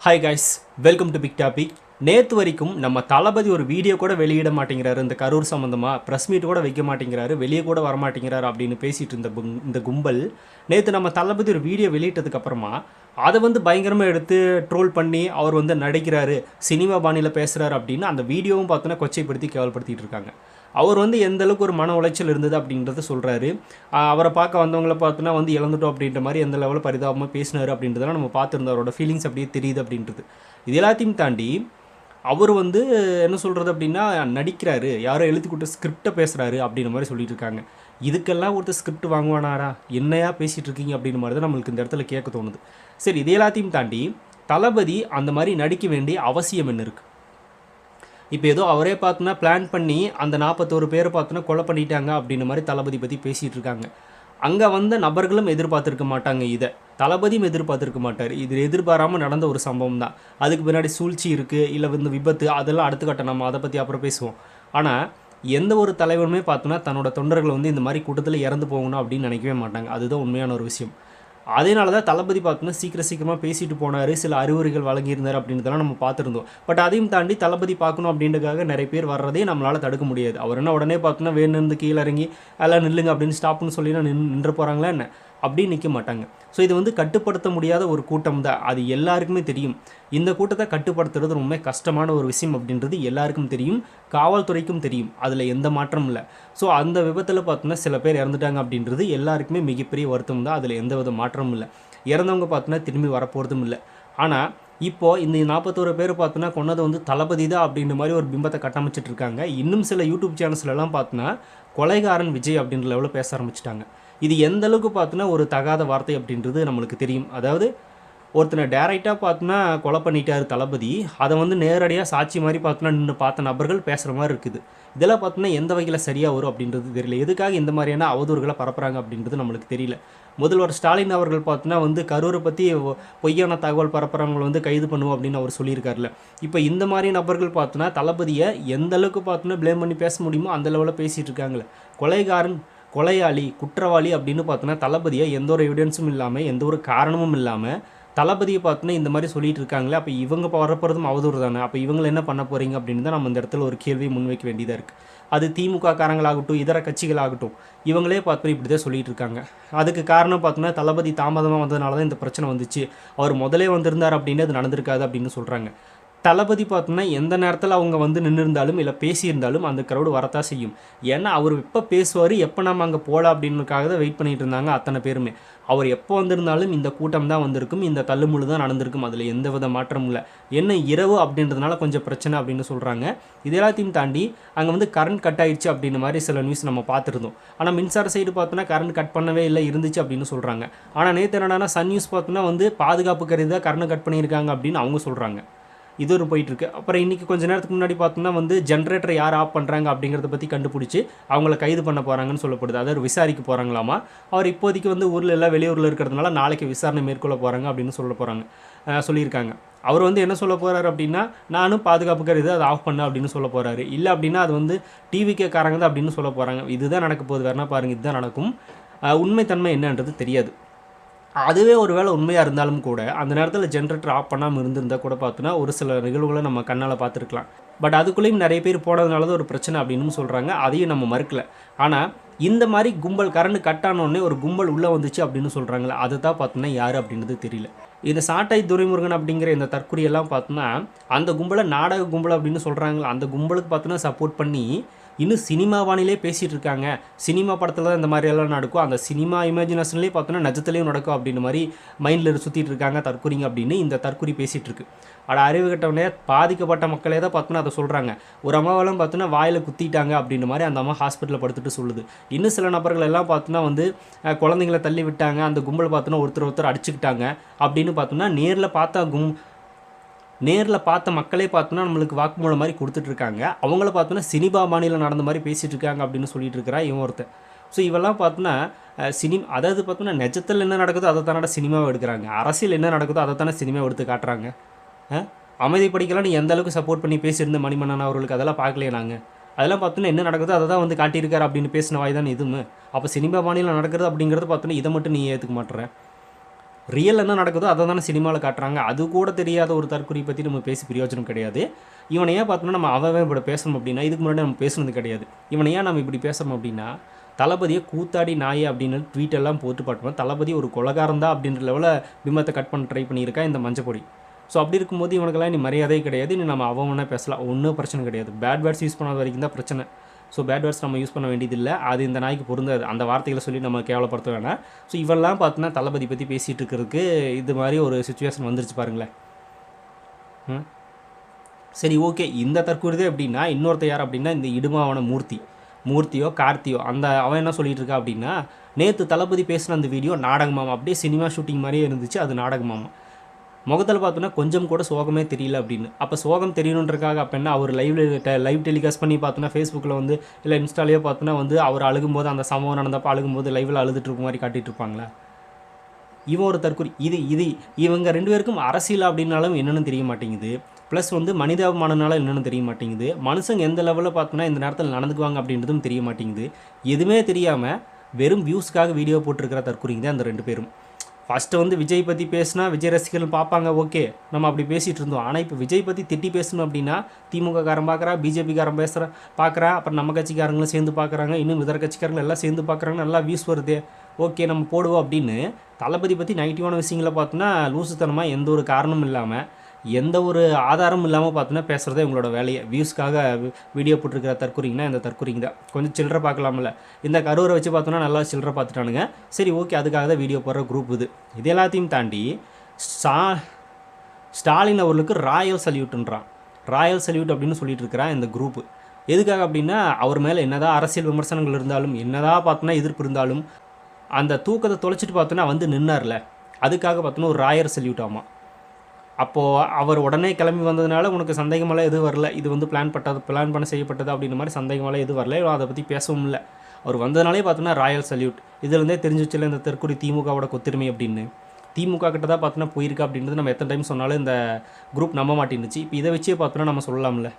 Hi guys, welcome to big topic. நேற்று வரைக்கும் நம்ம தளபதி ஒரு வீடியோ கூட வெளியிட மாட்டேங்கிறாரு, இந்த கரூர் சம்மந்தமாக ப்ரெஸ் மீட் கூட வைக்க மாட்டேங்கிறாரு, வெளியே கூட வரமாட்டேங்கிறாரு அப்படின்னு பேசிகிட்டு இருந்த இந்த கும்பல் நேற்று நம்ம தளபதி ஒரு வீடியோ வெளியிட்டதுக்கப்புறமா அதை பயங்கரமாக எடுத்து ட்ரோல் பண்ணி அவர் நடிக்கிறாரு, சினிமா பாணியில் பேசுகிறாரு அப்படின்னு அந்த வீடியோவும் பார்த்தோன்னா கொச்சைப்படுத்தி கேவலப்படுத்திட்டு இருக்காங்க. அவர் எந்த அளவுக்கு ஒரு மன உளைச்சல் இருந்தது அப்படின்றத சொல்கிறாரு. அவரை பார்க்க வந்தவங்களை பார்த்தோன்னா இழந்துட்டோம் அப்படின்ற மாதிரி எந்த லெவலில் பரிதாபமாக பேசினார் அப்படின்றதெல்லாம் நம்ம பார்த்துருந்தோம். அவரோட ஃபீலிங்ஸ் அப்படியே தெரியுது அப்படின்றது. இது எல்லாத்தையும் தாண்டி அவர் என்ன சொல்கிறது அப்படின்னா நடிக்கிறாரு, யாரோ எழுதி கொடுத்த ஸ்கிரிப்டை பேசுகிறாரு அப்படின்ற மாதிரி சொல்லிட்டு இருக்காங்க. இதுக்கெல்லாம் ஒருத்தர் ஸ்கிரிப்ட் வாங்குவானாரா, என்னையா பேசிகிட்டு இருக்கீங்க அப்படின்ற மாதிரி தான் நம்மளுக்கு இந்த இடத்துல கேட்க தோணுது. சரி, இது எல்லாத்தையும் தாண்டி தளபதி அந்த மாதிரி நடிக்க வேண்டிய அவசியம் என்ன இருக்குது? இப்போ ஏதோ அவரே பார்த்தோன்னா பிளான் பண்ணி அந்த 41 பேரை பார்த்தோன்னா கொலை பண்ணிட்டாங்க அப்படின்ற மாதிரி தளபதி பற்றி பேசிகிட்டு இருக்காங்க. அங்கே நபர்களும் எதிர்பார்த்துருக்க மாட்டாங்க, இதை தளபதியும் எதிர்பார்த்துருக்க மாட்டார். இது எதிர்பாராமல் நடந்த ஒரு சம்பவம் தான். அதுக்கு பின்னாடி சூழ்ச்சி இருக்குது, இல்லை விபத்து, அதெல்லாம் அடுத்த கட்டம், நம்ம அதை பற்றி அப்புறம் பேசுவோம். ஆனால் எந்த ஒரு தலைவருமே பார்த்தோன்னா தன்னோட தொண்டர்கள் இந்த மாதிரி கூட்டத்தில் இறந்து போகணும் அப்படின்னு நினைக்கவே மாட்டாங்க. அதுதான் உண்மையான ஒரு விஷயம். அதனால தான் தளபதி பார்த்தோன்னா சீக்கிரமாக பேசிட்டு போனார், சில அறிவுரைகள் வழங்கியிருந்தார் அப்படின்றதெல்லாம் நம்ம பார்த்துருந்தோம். பட் அதையும் தாண்டி தளபதி பார்க்கணும் அப்படின்றதுக்காக நிறைய பேர் வர்றதே நம்மளால் தடுக்க முடியாது. அவர் என்ன உடனே பார்த்தோன்னா வேணுன்னு கீழே இறங்கி எல்லாம் நில்லுங்க அப்படின்னு ஸ்டாப்னு சொல்லி நின்று போகிறாங்களா என்ன? அப்படின்னு நிற்க மாட்டாங்க. ஸோ இது கட்டுப்படுத்த முடியாத ஒரு கூட்டம் தான், அது எல்லாருக்குமே தெரியும். இந்த கூட்டத்தை கட்டுப்படுத்துறது ரொம்ப கஷ்டமான ஒரு விஷயம் அப்படின்றது எல்லாருக்கும் தெரியும், காவல்துறைக்கும் தெரியும், அதில் எந்த மாற்றமும் இல்லை. ஸோ அந்த விபத்தில் பார்த்தோன்னா சில பேர் இறந்துட்டாங்க அப்படின்றது எல்லாருக்குமே மிகப்பெரிய வருத்தம் தான், அதில் எந்த வித மாற்றமும் இல்லை. இறந்தவங்க பார்த்தோன்னா திரும்பி வரப்போகிறதும் இல்லை. ஆனால் இப்போது இந்த 41 பேர் பார்த்தோன்னா கொன்னது தளபதி தான் அப்படின்ற மாதிரி ஒரு பிம்பத்தை கட்டமைச்சிட்டு இருக்காங்க. இன்னும் சில யூடியூப் சேனல்ஸ்லாம் பார்த்தோன்னா கொலைகாரன் விஜய் அப்படின்ற லெவலில் பேச ஆரம்பிச்சிட்டாங்க. இது எந்த அளவுக்கு பார்த்தோன்னா ஒரு தகாத வார்த்தை அப்படின்றது நம்மளுக்கு தெரியும். அதாவது ஒருத்தனை டேரெக்டாக பார்த்தோன்னா கொலை பண்ணிட்டார் தளபதி, அதை நேரடியாக சாட்சி மாதிரி பார்த்தோன்னா நின்று பார்த்த நபர்கள் பேசுகிற மாதிரி இருக்குது. இதெல்லாம் பார்த்தோன்னா எந்த வகையில் சரியாக வரும் அப்படின்றது தெரியல. எதுக்காக இந்த மாதிரியான அவதூறுகளை பரப்புகிறாங்க அப்படின்றது நம்மளுக்கு தெரியல. முதல்வர் ஸ்டாலின் அவர்கள் பார்த்தோன்னா கரூரை பற்றி பொய்யான தகவல் பரப்புறவங்களை கைது பண்ணுவோம் அப்படின்னு அவர் சொல்லியிருக்காருல. இப்போ இந்த மாதிரி நபர்கள் பார்த்தோன்னா தளபதியை எந்த அளவுக்கு பார்த்தோன்னா ப்ளேம் பண்ணி பேச முடியுமோ அந்த லெவலில் பேசிகிட்டு இருக்காங்களே. கொலைகாரன், கொலையாளி, குற்றவாளி அப்படின்னு பார்த்தோன்னா தளபதியை எந்த ஒரு எவிடன்ஸும் இல்லாமல், எந்த ஒரு காரணமும் இல்லாமல் தளபதியை பார்த்தோன்னா இந்த மாதிரி சொல்லிட்டு இருக்காங்களே. அப்போ இவங்க வரப்போகிறதும் அவதூறு தானே. அப்போ இவங்களை என்ன பண்ண போகிறீங்க அப்படின்னு தான் நம்ம இந்த இடத்துல ஒரு கேள்வியை முன்வைக்க வேண்டியதாக இருக்குது. அது திமுக காரங்களாகட்டும், இதர கட்சிகளாகட்டும், இவங்களே பார்த்து இப்படி தான் சொல்லிட்டு இருக்காங்க. அதுக்கு காரணம் பார்த்தோன்னா தளபதி தாமதமாக வந்ததுனால தான் இந்த பிரச்சனை வந்துச்சு, அவர் முதலே வந்திருந்தார் அப்படின்னு அது நடந்திருக்காது அப்படின்னு சொல்கிறாங்க. தளபதி பார்த்தோன்னா எந்த நேரத்தில் அவங்க நின்று இருந்தாலும் இல்லை பேசியிருந்தாலும் அந்த க்ரௌடு வரத்தான் செய்யும். ஏன்னா அவர் எப்போ பேசுவார், எப்போ நம்ம அங்கே போகலாம் அப்படின்றதுக்காக தான் வெயிட் பண்ணிகிட்டு இருந்தாங்க அத்தனை பேருமே. அவர் எப்போ வந்திருந்தாலும் இந்த கூட்டம் தான் வந்திருக்கும், இந்த தள்ளுமுள்ளு தான் நடந்திருக்கும், அதில் எந்த வித மாற்றமும் இல்லை. என்ன இரவு அப்படின்றதுனால கொஞ்சம் பிரச்சனை அப்படின்னு சொல்கிறாங்க. இது எல்லாத்தையும் தாண்டி அங்கே கரண்ட் கட் ஆயிடுச்சு அப்படின்ற மாதிரி சில நியூஸ் நம்ம பார்த்துருந்தோம். ஆனால் மின்சார சைடு பார்த்தோன்னா கரண்ட் கட் பண்ணவே இல்லை, இருந்துச்சு அப்படின்னு சொல்கிறாங்க. ஆனால் நேற்று என்னன்னா சன் நியூஸ் பார்த்தோன்னா பாதுகாப்பு கருதி தான் கரண்ட் கட் பண்ணியிருக்காங்க அப்படின்னு அவங்க சொல்கிறாங்க. இது ஒரு போயிட்டுருக்கு. அப்புறம் இன்றைக்கி கொஞ்சம் நேரத்துக்கு முன்னாடி பார்த்தோம்னா ஜென்ரேட்டர் யார் ஆஃப் பண்ணுறாங்க அப்படிங்கிறத பற்றி கண்டுபிடிச்சி அவங்கள கைது பண்ண போகிறாங்கன்னு சொல்லப்படுது. அதாவது விசாரிக்க போகிறாங்களாமா. அவர் இப்போதைக்கு ஊரில் எல்லாம் வெளியூரில் இருக்கிறதுனால நாளைக்கு விசாரணை மேற்கொள்ள போகிறாங்க அப்படின்னு சொல்லியிருக்காங்க. அவர் என்ன சொல்ல போகிறாரு அப்படின்னா, நானும் பாதுகாப்பு கருதி அதை ஆஃப் பண்ண அப்படின்னு சொல்ல போகிறாரு. இல்லை அப்படின்னா அது டிவிக்கே காரங்க தான் அப்படின்னு சொல்ல போகிறாங்க. இதுதான் நடக்க போகுது, வேணா பாருங்கள், இதுதான் நடக்கும். உண்மைத்தன்மை என்னன்றது தெரியாது. அதுவே ஒரு வேளை உண்மையாக இருந்தாலும் கூட அந்த நேரத்தில் ஜென்ரேட்டர் ஆஃப் பண்ணாமல் இருந்திருந்தால் கூட பார்த்தோன்னா ஒரு சில நிகழ்வுகளை நம்ம கண்ணால் பார்த்துருக்கலாம். பட் அதுக்குள்ளேயும் நிறைய பேர் போனதுனால தான் ஒரு பிரச்சனை அப்படின்னு சொல்கிறாங்க. அதையும் நம்ம மறுக்கலை. ஆனால் இந்த மாதிரி கும்பல் கரண்ட் கட் ஆனோடனே ஒரு கும்பல் உள்ளே வந்துச்சு அப்படின்னு சொல்கிறாங்களே, அதை தான் பார்த்தோன்னா யார் அப்படின்றது தெரியல. இந்த சாட்டை துரைமுருகன் அப்படிங்கிற இந்த தற்கொலையெல்லாம் பார்த்தோன்னா அந்த கும்பலை நாடக கும்பல் அப்படின்னு சொல்கிறாங்களே, அந்த கும்பலுக்கு பார்த்தோன்னா சப்போர்ட் பண்ணி இன்னும் சினிமா வானிலே பேசிகிட்டு இருக்காங்க. சினிமா படத்தில் தான் இந்த மாதிரியெல்லாம் நடக்கும், அந்த சினிமா இமேஜினேஷன்லேயே பார்த்தோன்னா நிஜத்துலேயும் நடக்கும் அப்படின்ற மாதிரி மைண்டில் சுற்றிட்டு இருக்காங்க தற்கொலைங்க அப்படின்னு இந்த தற்கொலை பேசிகிட்டு இருக்கு. அறிவு கட்டவனே பாதிக்கப்பட்ட மக்களே தான் பார்த்தோன்னா அதை சொல்கிறாங்க. ஒரு அம்மாவெல்லாம் பார்த்தோன்னா வாயில் குத்திட்டாங்க அப்படின்ற மாதிரி அந்த அம்மா ஹாஸ்பிட்டலில் படுத்துட்டு சொல்லுது. இன்னும் சில நபர்கள் எல்லாம் பார்த்தோன்னா குழந்தைங்களை தள்ளி விட்டாங்க, அந்த கும்பல் பார்த்தோன்னா ஒருத்தர் அடிச்சுக்கிட்டாங்க அப்படின்னு பார்த்தோன்னா நேரில் பார்த்த மக்களே பார்த்தோன்னா நம்மளுக்கு வாக்குமூலம் மாதிரி கொடுத்துட்ருக்காங்க. அவங்கள பார்த்தோன்னா சினிமா மாநிலம் நடந்த மாதிரி பேசிகிட்டு இருக்காங்க அப்படின்னு சொல்லிட்டு இருக்கிறா இவன் ஒருத்தன். ஸோ இவெல்லாம் பார்த்தோன்னா அதாவது பார்த்தோன்னா நிஜத்தில் என்ன நடக்குதோ அதை தானே சினிமாவை எடுக்கிறாங்க, அரசியல் என்ன நடக்குதோ அதை தானே சினிமாவை எடுத்து காட்டுறாங்க. அமைதி படிக்கலாம் நீ எந்த அளவுக்கு சப்போர்ட் பண்ணி பேசியிருந்த மணிமன்னன் அவர்களுக்கு அதெல்லாம் பார்க்கலையே நாங்கள். அதெல்லாம் பார்த்தோன்னா என்ன நடக்குதோ அதை தான் காட்டியிருக்காரு அப்படின்னு பேசின வாய் தானே இதுவும். அப்போ சினிமா மாநிலம் நடக்கிறது அப்படிங்கிறது பார்த்தோன்னா இதை மட்டும் நீ ஏற்றுக்க மாட்டுற. ரியல் என்ன நடக்குதோ அதை தானே சினிமாவில் காட்டுறாங்க. அது கூட தெரியாத ஒரு தற்கொலை பற்றி நம்ம பேசி பிரயோஜனம் கிடையாது. இவனை ஏன் பார்த்தோம்னா நம்ம அவன் இப்படி பேசணும் அப்படின்னா இதுக்கு முன்னாடி நம்ம பேசுனது கிடையாது. இவனை ஏன் நம்ம இப்படி பேசுகிறோம் அப்படின்னா தளபதியை கூத்தாடி நாயே அப்படின்னு ட்வீட் எல்லாம் போட்டு பார்த்தோம். தளபதி ஒரு கொலகாரம் தான் அப்படின்ற லெவலில் பிம்பத்தை கட் பண்ண ட்ரை பண்ணியிருக்கா இந்த மஞ்சப்பொடி. ஸோ அப்படி இருக்கும்போது இவனுக்கெல்லாம் நீ மரியாதையே கிடையாது. நீ நம்ம அவனை பேசலாம், ஒன்றும் பிரச்சனை கிடையாது. பேட் வேர்ட்ஸ் யூஸ் பண்ணாத வரைக்கும் தான் பிரச்சனை. ஸோ பேட் வேர்ட்ஸ் நம்ம யூஸ் பண்ண வேண்டியதில்லை. அது இந்த நாய்க்கு பொருந்தாது. அந்த வார்த்தைகளை சொல்லி நம்ம கேவலப்படுத்த வேணாம். ஸோ இவெல்லாம் பார்த்தோன்னா தளபதி பற்றி பேசிகிட்டு இருக்கிறதுக்கு இது மாதிரி ஒரு சுச்சுவேஷன் வந்துருச்சு பாருங்களேன். சரி ஓகே, இந்த தற்கூறுதே அப்படின்னா இன்னொருத்த யார் அப்படின்னா இந்த இடுமாவன மூர்த்தியோ கார்த்தியோ அவன் என்ன சொல்லிட்டு இருக்கா அப்படின்னா நேற்று தளபதி பேசின அந்த வீடியோ நாடகமாமா, அப்படியே சினிமா ஷூட்டிங் மாதிரியே இருந்துச்சு, அது நாடகமாமா. முகத்தில் பார்த்தோன்னா கொஞ்சம் கூட சோகமே தெரியல அப்படின்னு. அப்போ சோகம் தெரியணுன்றக்காக அப்போ என்ன அவர் லைவ் டெலிகாஸ்ட் பண்ணி பார்த்தோன்னா ஃபேஸ்புக்கில் வந்து இல்லை இன்ஸ்டாலேயோ பார்த்தோன்னா வந்து அவர் அழுகும்போது அந்த சம்பவம் நடந்தப்போ அழுகும்போது லைவில் அழுதுட்டு இருக்க மாதிரி காட்டிகிட்டு இருப்பாங்களா? இவன் ஒரு தற்கொலை. இவங்க 2 பேருக்கும் அரசியல் அப்படின்னாலும் என்னென்னு தெரிய மாட்டேங்குது. ப்ளஸ் வந்து மனிதாபிமானனால என்னென்னு தெரிய மாட்டேங்குது. மனுஷங்க எந்த லெவலில் பார்த்தோன்னா இந்த நேரத்தில் நடந்துக்குவாங்க அப்படின்றதும் தெரிய மாட்டேங்குது. எதுவுமே தெரியாமல் வெறும் வியூஸ்க்காக வீடியோ போட்டிருக்கிற தற்கொலைங்க தான் அந்த 2 பேரும். ஃபஸ்ட்டு வந்து விஜய் பற்றி பேசினா விஜய் ரசிகர்கள் பார்ப்பாங்க, ஓகே நம்ம அப்படி பேசிகிட்டு இருந்தோம். ஆனால் இப்போ விஜய் பற்றி திட்டி பேசணும் அப்படின்னா திமுக காரன் பார்க்குறா, பிஜேபி காரன் பார்க்குறா, அப்புறம் நம்ம கட்சிக்காரங்களும் சேர்ந்து பார்க்குறாங்க, இன்னும் இதர கட்சிக்காரங்களும் எல்லாம் சேர்ந்து பார்க்குறாங்க, நல்லா வியூஸ் வருது, ஓகே நம்ம போடுவோம் அப்படின்னு தளபதி பற்றி நெகட்டிவான விஷயங்களை பார்த்தோன்னா லூசுத்தனமாக எந்த ஒரு காரணமும் இல்லாமல் எந்த ஒரு ஆதாரமும் இல்லாமல் பார்த்தோன்னா பேசுகிறதே உங்களோட வேலையை. வியூஸ்க்காக வீடியோ போட்டிருக்கிற தற்கொலைங்கன்னா இந்த தற்கொலைங்க தான். கொஞ்சம் சில்லறை பார்க்கலாம்ல. இந்த கரூரை வச்சு பார்த்தோன்னா நல்லா சில்லறை பார்த்துட்டானுங்க. சரி ஓகே, அதுக்காக தான் வீடியோ போடுற குரூப் இது எல்லாத்தையும் தாண்டி ஸ்டாலின் அவர்களுக்கு ராயல் சல்யூட் அப்படின்னு சொல்லிட்டு இருக்கிறான் இந்த குரூப்பு. எதுக்காக அப்படின்னா அவர் மேலே என்னதான் அரசியல் விமர்சனங்கள் இருந்தாலும் என்னதான் பார்த்தோன்னா எதிர்ப்பு இருந்தாலும் அந்த தூக்கத்தை தொலைச்சிட்டு பார்த்தோன்னா வந்து நின்னார்ல, அதுக்காக பார்த்தோன்னா ஒரு ராயல் சல்யூட் ஆமாம். அப்போது அவர் உடனே கிளம்பி வந்ததுனால உனக்கு சந்தேகமெல்லாம் எதுவும் வரல, இது வந்து பிளான் பண்ண செய்யப்பட்டது அப்படின்ற மாதிரி சந்தேகமெல்லாம் எதுவும் வரல, அதை பற்றி பேசவும் இல்லை. அவர் வந்ததுனாலே பார்த்தோன்னா ராயல் சல்யூட். இதுலேருந்தே தெரிஞ்சிச்சுல இந்த தற்கொலை திமுகவோட கொத்திருமை அப்படின்னு. திமுக கிட்ட தான் பார்த்தோன்னா போயிருக்கா அப்படின்றது நம்ம எத்தனை டைம் சொன்னாலும் இந்த குரூப் நம்ப மாட்டேன்னுச்சு. இப்போ இதை வச்சே பார்த்தோன்னா நம்ம சொல்லலாம்ல.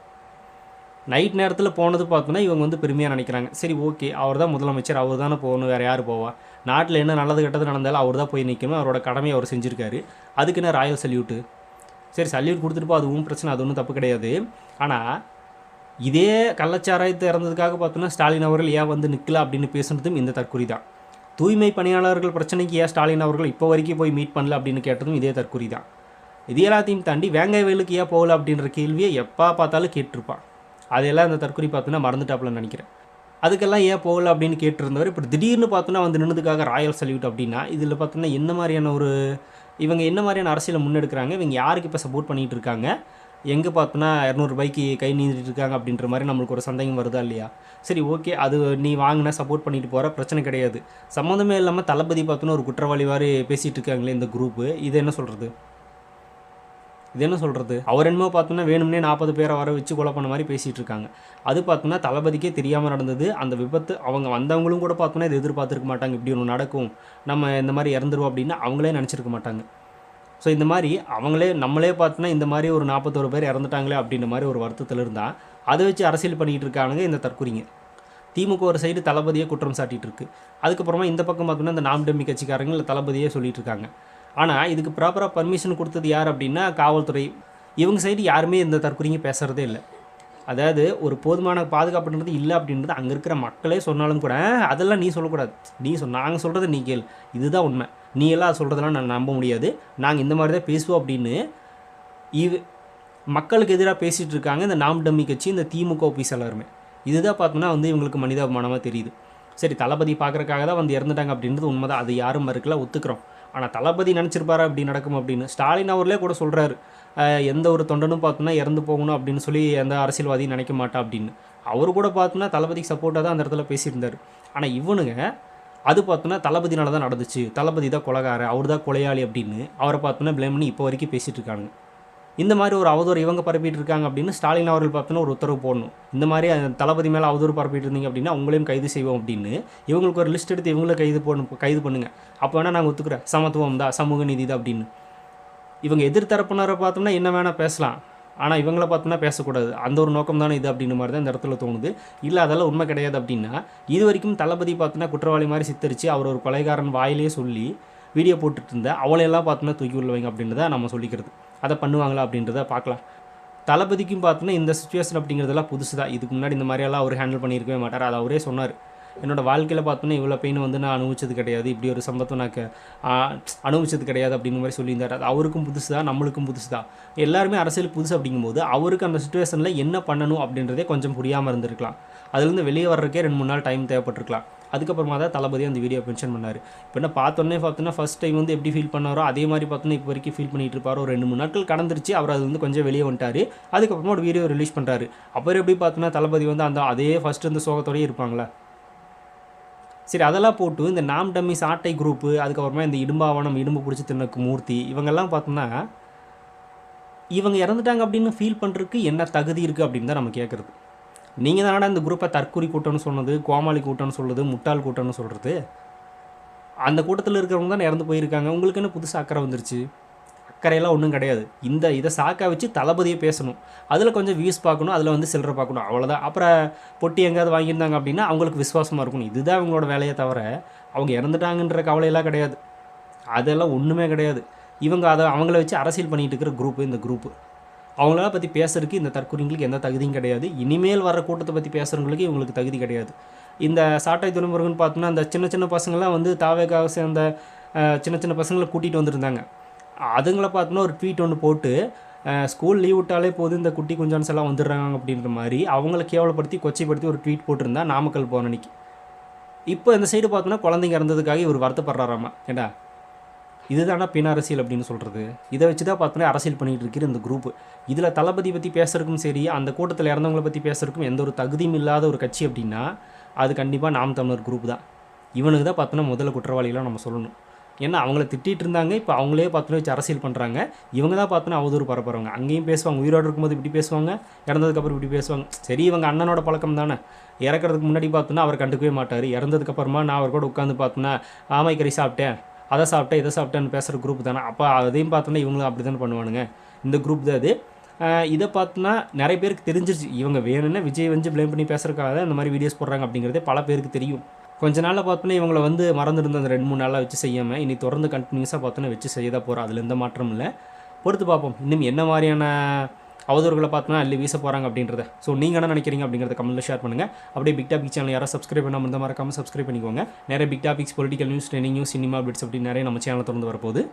நைட் நேரத்தில் போனது பார்த்தோன்னா இவங்க வந்து பெருமையாக நினைக்கிறாங்க. சரி ஓகே, அவர் தான் முதலமைச்சர், அவர் தானே போகணும், வேறு யார் போவா? நாட்டில் என்ன நல்லது கெட்டது நடந்தாலும் அவர் தான் போய் நிற்கணும், அவரோட கடமையை அவர் செஞ்சுருக்காரு. அதுக்கு என்ன ராயல் சல்யூட்டு? சரி சல்யூட் கொடுத்துட்டு போ, அதுவும் பிரச்சனை, அது ஒன்றும் தப்பு கிடையாது. ஆனால் இதே கள்ளச்சாராயத்தை இறந்ததுக்காக பார்த்தோன்னா ஸ்டாலின் அவர்கள் ஏன் வந்து நிற்கல அப்படின்னு பேசுனதும் இந்த தற்கொலை தான். தூய்மை பணியாளர்கள் பிரச்சனைக்கு ஏன் ஸ்டாலின் அவர்கள் இப்போ வரைக்கும் போய் மீட் பண்ணல அப்படின்னு கேட்டதும் இதே தற்கொலை தான். இது எல்லாத்தையும் தாண்டி வேங்காய வயலுக்கு ஏன் போகல அப்படின்ற கேள்வியை எப்போ பார்த்தாலும் கேட்டிருப்பான். அதையெல்லாம் இந்த தற்கொலை பார்த்தோன்னா மறந்துட்டாப்புலன்னு நினைக்கிறேன். அதுக்கெல்லாம் ஏன் போகல அப்படின்னு கேட்டிருந்தவர் இப்போ திடீர்னு பார்த்தோன்னா வந்து நின்னதுக்காக ராயல் சல்யூட் அப்படின்னா இதில் பார்த்தோன்னா என்ன மாதிரியான இவங்க என்ன மாதிரியான அரசியலை முன்னெடுக்கிறாங்க, இவங்க யாருக்கு இப்போ சப்போர்ட் பண்ணிகிட்டு இருக்காங்க, எங்கே பார்த்தோன்னா 200 ரூபாய்க்கு கை நீந்திட்டு இருக்காங்க அப்படின்ற மாதிரி நம்மளுக்கு ஒரு சந்தேகம் வருதா இல்லையா? சரி ஓகே, அது நீ வாங்கினா சப்போர்ட் பண்ணிட்டு போகிற பிரச்சனை கிடையாது. சம்மந்தமே இல்லாமல் தளபதி பார்த்தோன்னா ஒரு குற்றவாளி மாதிரி பேசிகிட்டு இருக்காங்களே இந்த குரூப்பு, இது என்ன சொல்கிறது? அவர் என்னமோ பார்த்தோன்னா வேணும்னே 40 பேரை வர வச்சு கொலை பண்ண மாதிரி பேசிகிட்டு இருக்காங்க. அது பார்த்தோன்னா தளபதிக்கே தெரியாமல் நடந்தது அந்த விபத்து. அவங்க வந்தவங்களும் கூட பார்த்தோன்னா இது எதிர்பார்த்துருக்க மாட்டாங்க, இப்படி ஒன்று நடக்கும், நம்ம இந்த மாதிரி இறந்துருவோம் அப்படின்னு அவங்களே நினச்சிருக்க மாட்டாங்க. ஸோ இந்த மாதிரி நம்மளே பார்த்தோன்னா இந்த மாதிரி ஒரு 41 பேர் இறந்துட்டாங்களே அப்படின்ற மாதிரி ஒரு வருத்தத்தில் இருந்தால் அதை வச்சு அரசியல் பண்ணிகிட்டு இருக்கானுங்க இந்த தற்கொலைங்க. திமுக ஒரு சைடு தளபதியே குற்றம் சாட்டிகிட்டு இருக்கு. அதுக்கப்புறமா இந்த பக்கம் பார்த்தோன்னா இந்த நாம் டம்மி கட்சிக்காரங்க இல்லை தளபதியே சொல்லிட்டு இருக்காங்க. ஆனால் இதுக்கு ப்ராப்பராக பர்மிஷன் கொடுத்தது யார் அப்படின்னா காவல்துறை. இவங்க சைடு யாருமே இந்த தற்கொலைங்க பேசுகிறதே இல்லை. அதாவது ஒரு போதுமான பாதுகாப்புன்றது இல்லை அப்படின்றது அங்கே இருக்கிற மக்களே சொன்னாலும் கூட அதெல்லாம் நீ சொல்லக்கூடாது, நாங்கள் சொல்கிறத நீ கேள், இதுதான் உண்மை, நீ எல்லாம் சொல்கிறதெல்லாம் நான் நம்ப முடியாது, நாங்கள் இந்த மாதிரி தான் பேசுவோம் அப்படின்னு மக்களுக்கு எதிராக பேசிகிட்டு இருக்காங்க இந்த நாம் டம்மி கட்சி, இந்த திமுக ஆஃபீஸ் எல்லாருமே. இதுதான் பார்த்தோன்னா வந்து இவங்களுக்கு மனிதாபிமானமாக தெரியுது. சரி தளபதி பார்க்குறக்காக தான் வந்து இறந்துட்டாங்க அப்படின்றது உண்மைதான், அது யாரும் மறுக்கல, ஒத்துக்கிறோம். ஆனால் தளபதி நினச்சிருப்பாரா அப்படி நடக்கும் அப்படின்னு ஸ்டாலின் அவர்களே கூட சொல்கிறாரு, எந்த ஒரு தொண்டனும் பார்த்தோன்னா இறந்து போகணும் அப்படின்னு சொல்லி எந்த அரசியல்வாதியும் நினைக்க மாட்டா அப்படின்னு. அவரு கூட பார்த்தோன்னா தளபதிக்கு சப்போர்ட்டாக தான் அந்த இடத்துல பேசியிருந்தார். ஆனால் இவனுங்க அது பார்த்தோன்னா தளபதினால தான் நடந்துச்சு, தளபதி தான் கொலைகாரன், அவர் தான் கொலையாளி அப்படின்னு அவரை பார்த்தோன்னா ப்ளேம் பண்ணி இப்போ வரைக்கும் பேசிகிட்டு இருக்காங்க. இந்த மாதிரி ஒரு அவதூறு இவங்க பரப்பிட்டு இருக்காங்க அப்படின்னு ஸ்டாலின் அவர்கள் பார்த்தோன்னா ஒரு உத்தரவு போடணும், இந்த மாதிரி தளபதி மேலே அவதூறு பரப்பிட்டு இருந்தீங்க அப்படின்னா உங்களையும் கைது செய்வோம் அப்படின்னு இவங்களுக்கு ஒரு லிஸ்ட் எடுத்து இவங்கள கைது பண்ணுங்க, அப்போ வேணால் நாங்கள் ஒத்துக்கிறேன், சமத்துவம் தான், சமூக நீதி தான் அப்படின்னு. இவங்க எதிர்த்தரப்பினரை பார்த்தோம்னா என்ன வேணால் பேசலாம், ஆனால் இவங்கள பார்த்தோன்னா பேசக்கூடாது, அந்த ஒரு நோக்கம் தானே இது அப்படின்ற மாதிரி தான் இந்த இடத்துல தோணுது. இல்லை அதெல்லாம் உண்மை கிடையாது அப்படின்னா இது வரைக்கும் தளபதி பார்த்தோன்னா குற்றவாளி மாதிரி சித்தரித்து அவர் ஒரு கொலைகாரன் வாயிலே சொல்லி வீடியோ போட்டுட்டு இருந்த அவளையெல்லாம் பார்த்தோன்னா தூக்கி உள்ள வைங்க அப்படின்றத நம்ம சொல்லிக்கிறது. அதை பண்ணுவாங்களா அப்படின்றத பார்க்கலாம். தளபதிக்கும் பார்த்தோன்னா இந்த சுச்சுவேஷன் அப்படிங்கிறதெல்லாம் புதுசு தான். இதுக்கு முன்னாடி இந்த மாதிரியெல்லாம் அவர் ஹேண்டில் பண்ணியிருக்கவே மாட்டார். அதை அவரே சொன்னார். என்னோடய வாழ்க்கையில் பார்த்தோன்னா இவ்வளோ பெயின் வந்து நான் அனுபவிச்சது கிடையாது, இப்படி ஒரு சம்பவத்தை நான் அனுபவிச்சது கிடையாது அப்படிங்கிற மாதிரி சொல்லியிருந்தார். அது அவருக்கும் புதுசு தான், நம்மளுக்கும் புதுசு தான். எல்லாருமே அரசியலுக்கு புதுசு அப்படிங்கும்போது அவருக்கு அந்த சுச்சுவேஷனில் என்ன பண்ணணும் அப்படின்றதே கொஞ்சம் புரியாமல் இருந்திருக்கலாம். அதுலேருந்து வெளியே வர்றதுக்கே 2-3 நாள் டைம் தேவைப்பட்டிருக்கலாம். அதுக்கப்புறமா தான் தளபதி அந்த வீடியோ மென்ஷன் பண்ணார். இப்போ என்ன பார்த்தோன்னா ஃபஸ்ட் டைம் வந்து எப்படி ஃபீல் பண்ணாரோ அதே மாதிரி பார்த்தோன்னா இப்போ வரைக்கும் ஃபீல் பண்ணிகிட்டு இருப்பார். ஒரு 2-3 நாட்கள் கடந்துருச்சு. அவர் அது வந்து கொஞ்சம் வெளியே வந்துட்டார். அதுக்கப்புறமா ஒரு வீடியோ ரிலீஸ் பண்ணுறாரு. அப்புறம் எப்படி பார்த்தோன்னா தளபதி வந்து அதே ஃபஸ்ட்டு இந்த சோகத்தோடயே இருப்பாங்களா? சரி, அதெல்லாம் போட்டு இந்த நாம் டம்மிஸ் ஆட்டை குரூப்பு, அதுக்கப்புறமா இந்த இடும்பாவனம், இடும்பு பிடிச்சி தின்னக்கு மூர்த்தி, இவங்கெல்லாம் பார்த்தோம்னா இவங்க இறந்துட்டாங்க அப்படின்னு ஃபீல் பண்ணுறதுக்கு என்ன தகுதி இருக்குது அப்படின்னு தான் நம்ம கேட்குறது. நீங்கள் தானடா இந்த குரூப்பை தற்கொலை கூட்டம்னு சொன்னது, கோமாளி கூட்டம்னு சொல்கிறது, முட்டாள் கூட்டம்னு சொல்கிறது. அந்த கூட்டத்தில் இருக்கிறவங்க தான் இறந்து போயிருக்காங்க. உங்களுக்கு என்ன புதுசாக அக்கறை வந்துருச்சு? அக்கறையெல்லாம் ஒன்றும் கிடையாது. இதை சாக்கா வச்சு தளபதியை பேசணும், அதில் கொஞ்சம் வியூஸ் பார்க்கணும், அதில் வந்து சில்லறை பார்க்கணும், அவ்வளோதான். அப்புறம் பொட்டி எங்கேயாவது வாங்கியிருந்தாங்க அப்படின்னா அவங்களுக்கு விசுவாசமாக இருக்கணும். இதுதான் அவங்களோட வேலையை தவிர அவங்க இறந்துட்டாங்கன்ற கவலையெல்லாம் கிடையாது. அதெல்லாம் ஒன்றுமே கிடையாது. அவங்கள வச்சு அரசியல் பண்ணிகிட்டு இருக்கிற குரூப்பு இந்த குரூப்பு. அவங்களால பற்றி பேசுறதுக்கு இந்த தற்கொலைங்களுக்கு எந்த தகுதியும் கிடையாது. இனிமேல் வர கூட்டத்தை பற்றி பேசுகிறவங்களுக்கு இவங்களுக்கு தகுதி கிடையாது. இந்த சாட்டை துறைமுருகன் பார்த்தோன்னா அந்த சின்ன சின்ன பசங்களாம் வந்து தாவேக்காக சேர்ந்த சின்ன சின்ன பசங்களை கூட்டிகிட்டு வந்துருந்தாங்க. அதுங்களை பார்த்தோன்னா ஒரு ட்வீட் ஒன்று போட்டு ஸ்கூல் லீவ் விட்டாலே போதும் இந்த குட்டி குஞ்சான்ஸ் எல்லாம் வந்துடுறாங்க அப்படின்ற மாதிரி அவங்கள கேவலப்படுத்தி கொச்சைப்படுத்தி ஒரு ட்வீட் போட்டிருந்தா நாமக்கல் போன அன்னைக்கு. இப்போ இந்த சைடு பார்த்தோன்னா குழந்தைங்க இறந்ததுக்காக இவர் வருத்தப்படுறாராமா. ஏண்டா இதுதானா பின் அரசியல் அப்படின்னு சொல்கிறது? இதை வச்சு தான் பார்த்தோன்னா அரசியல் பண்ணிகிட்டு இருக்கிற இந்த குரூப்பு. இதில் தளபதி பற்றி பேசுறதுக்கும் சரி, அந்த கூட்டத்தில் இறந்தவங்களை பற்றி பேசுறதுக்கும் எந்த ஒரு தகுதியும் இல்லாத ஒரு கட்சி அப்படின்னா அது கண்டிப்பாக நாம் தமிழர் குரூப் தான். இவனுக்கு தான் பார்த்தோன்னா முதல்ல குற்றவாளிகளாக நம்ம சொல்லணும். ஏன்னா அவங்கள திட்டிகிட்டு இருந்தாங்க, இப்போ அவங்களே பார்த்தோன்னா வச்சு அரசியல் பண்ணுறாங்க. இவங்க தான் பார்த்தோன்னா அவதூறு பரப்புறவங்க. அங்கேயும் பேசுவாங்க, உயிரோடு இருக்கும்போது இப்படி பேசுவாங்க, இறந்ததுக்கப்புறம் இப்படி பேசுவாங்க. சரி, இவங்க அண்ணனோட பழக்கம் தானே. இறக்கிறதுக்கு முன்னாடி பார்த்தோன்னா அவர் கண்டுக்கவே மாட்டார். இறந்ததுக்கப்புறமா நான் அவர் கூட உட்காந்து பார்த்தோன்னா ஆமைக்கறி சாப்பிட்டேன், அதை சாப்பிட்டேன், இதை சாப்பிட்டேன்னு பேசுகிற குரூப் தானே. அப்போ அதையும் பார்த்தோன்னா இவங்களும் அப்படி தானே பண்ணுவானுங்க. இந்த குரூப் தான் அது. இதை பார்த்தோன்னா நிறைய பேருக்கு தெரிஞ்சிருச்சு. இவங்க வேணும்னா விஜய் வந்து ப்ளேம் பண்ணி பேசுறதுக்காக தான் இந்த மாதிரி வீடியோஸ் போடுறாங்க அப்படிங்கிறதே பல பேருக்கு தெரியும். கொஞ்ச நாளில் பார்த்தோன்னா இவங்களை வந்து மறந்துருந்த அந்த 2-3 நாளாக வச்சு செய்யாமல் இனி தொடர்ந்து கண்டினியூஸாக பார்த்தோன்னா வச்சு செய்ய தான் போகிறோம். அதில் எந்த மாற்றமும் இல்லை. பொறுத்து பார்ப்போம் இன்னும் என்ன மாதிரியான அவதூறுகளை பார்த்தோன்னா அள்ளி வீச போகிறாங்க அப்படின்றத. ஸோ நீங்கள் என்ன நினைக்கிறீங்க அப்படிங்கிறத கமெண்ட்டில் ஷேர் பண்ணுங்கள். அப்படியே பிக் டாபிக் சேனல் யாரும் சப்ஸ்கிரைப் பண்ணாமல் இருந்தால் மறக்காமல் சப்ஸ்கிரைப் பண்ணிக்கோங்க. நிறைய big topics, political news, trending news, cinema updates அப்படி நிறைய நம்ம சேனல் தொடர்ந்து வரப்போகுது.